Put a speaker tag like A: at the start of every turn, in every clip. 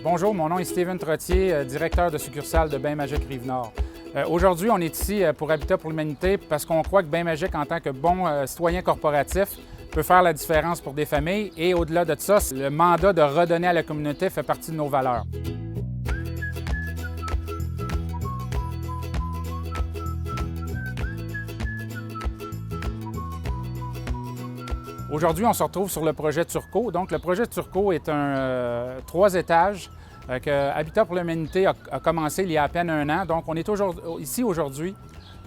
A: Bonjour, mon nom est Steven Trottier, directeur de succursale de Bain Magique Rive-Nord. Aujourd'hui, on est ici pour Habitat pour l'Humanité parce qu'on croit que Bain Magique, en tant que bon citoyen corporatif, peut faire la différence pour des familles et au-delà de ça, le mandat de redonner à la communauté fait partie de nos valeurs. Aujourd'hui, on se retrouve sur le projet Turco. Donc, le projet Turco est un 3 étages que Habitat pour l'Humanité a commencé il y a à peine un an. Donc, on est ici aujourd'hui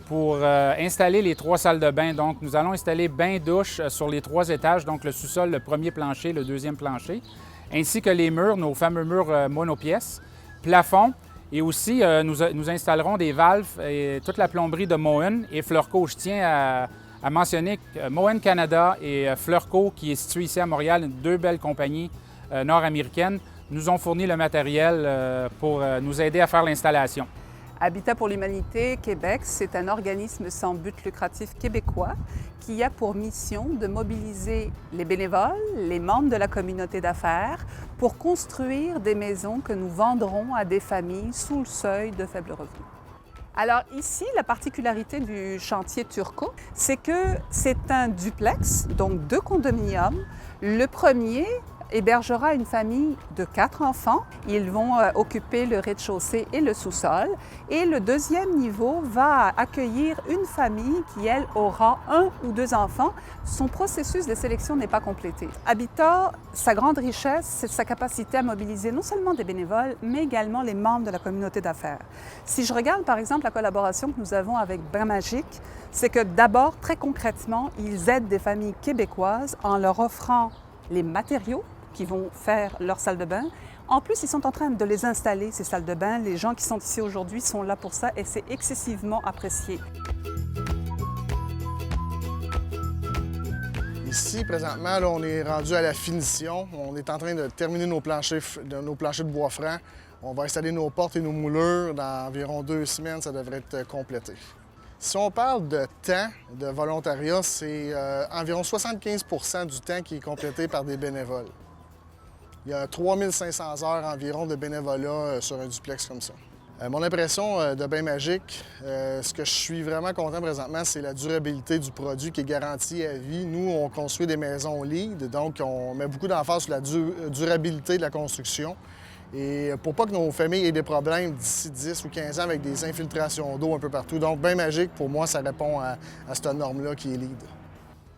A: pour installer les 3 salles de bain. Donc, nous allons installer bain-douche sur les 3 étages, donc le sous-sol, le premier plancher, le deuxième plancher, ainsi que les murs, nos fameux murs monopièces, plafond. Et aussi, nous installerons des valves et toute la plomberie de Moen et Fleurco. Je tiens à mentionner que Moen Canada et Fleurco, qui est situé ici à Montréal, deux belles compagnies nord-américaines, nous ont fourni le matériel pour nous aider à faire l'installation.
B: Habitat pour l'Humanité Québec, c'est un organisme sans but lucratif québécois qui a pour mission de mobiliser les bénévoles, les membres de la communauté d'affaires pour construire des maisons que nous vendrons à des familles sous le seuil de faible revenu. Alors ici, la particularité du chantier Turco, c'est que c'est un duplex, donc 2 condominiums. Le premier hébergera une famille de 4 enfants. Ils vont occuper le rez-de-chaussée et le sous-sol. Et le deuxième niveau va accueillir une famille qui, elle, aura 1 ou 2 enfants. Son processus de sélection n'est pas complété. Habitat, sa grande richesse, c'est sa capacité à mobiliser non seulement des bénévoles, mais également les membres de la communauté d'affaires. Si je regarde, par exemple, la collaboration que nous avons avec Bain Magique, c'est que d'abord, très concrètement, ils aident des familles québécoises en leur offrant les matériaux qui vont faire leur salle de bain. En plus, ils sont en train de les installer, ces salles de bain. Les gens qui sont ici aujourd'hui sont là pour ça et c'est excessivement apprécié.
C: Ici, présentement, là, on est rendu à la finition. On est en train de terminer nos planchers de bois franc. On va installer nos portes et nos moulures. Dans environ 2 semaines, ça devrait être complété. Si on parle de temps de volontariat, c'est environ 75 % du temps qui est complété par des bénévoles. Il y a 3500 heures environ de bénévolat sur un duplex comme ça. Mon impression de Bain Magique, ce que je suis vraiment content présentement, c'est la durabilité du produit qui est garantie à vie. Nous, on construit des maisons LEED, donc on met beaucoup d'emphase sur la durabilité de la construction. Et pour pas que nos familles aient des problèmes d'ici 10 ou 15 ans avec des infiltrations d'eau un peu partout. Donc, Bain Magique, pour moi, ça répond à cette norme-là qui est LEED.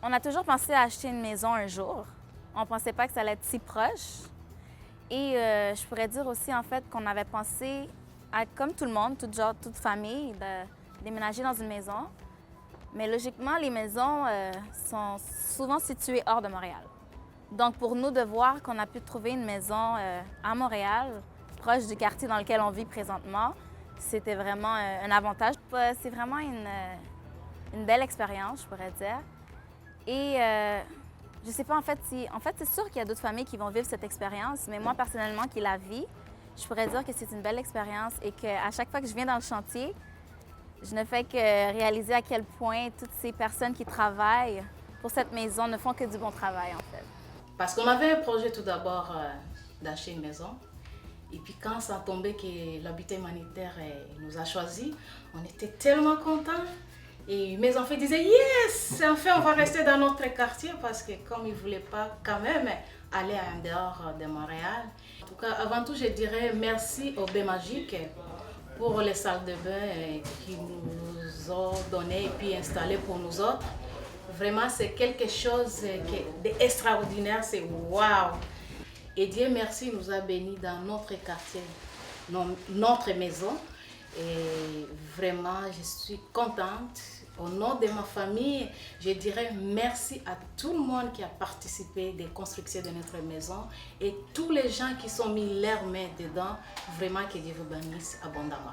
D: On a toujours pensé à acheter une maison un jour. On ne pensait pas que ça allait être si proche. Et je pourrais dire aussi, en fait, qu'on avait pensé, comme tout le monde, toute famille, de déménager dans une maison. Mais logiquement, les maisons sont souvent situées hors de Montréal. Donc, pour nous, de voir qu'on a pu trouver une maison à Montréal, proche du quartier dans lequel on vit présentement, c'était vraiment un avantage. C'est vraiment une belle expérience, je pourrais dire. Et je ne sais pas, en fait, c'est sûr qu'il y a d'autres familles qui vont vivre cette expérience, mais moi, personnellement, qui la vis, je pourrais dire que c'est une belle expérience et qu'à chaque fois que je viens dans le chantier, je ne fais que réaliser à quel point toutes ces personnes qui travaillent pour cette maison ne font que du bon travail, en fait.
E: Parce qu'on avait un projet tout d'abord d'acheter une maison. Et puis quand ça a tombé que l'habitat humanitaire nous a choisis, on était tellement contents. Et mes enfants disaient « Yes! Enfin, on va rester dans notre quartier » parce que comme ils ne voulaient pas quand même aller en dehors de Montréal. En tout cas, avant tout, je dirais merci au Bain Magique pour les salles de bain qu'ils nous ont données et puis installées pour nous autres. Vraiment, c'est quelque chose d'extraordinaire, c'est waouh! Et Dieu merci, nous a bénis dans notre quartier, notre maison. Et vraiment, je suis contente. Au nom de ma famille, je dirais merci à tout le monde qui a participé des constructions de notre maison et tous les gens qui sont mis leurs mains dedans. Vraiment, que Dieu vous bénisse abondamment.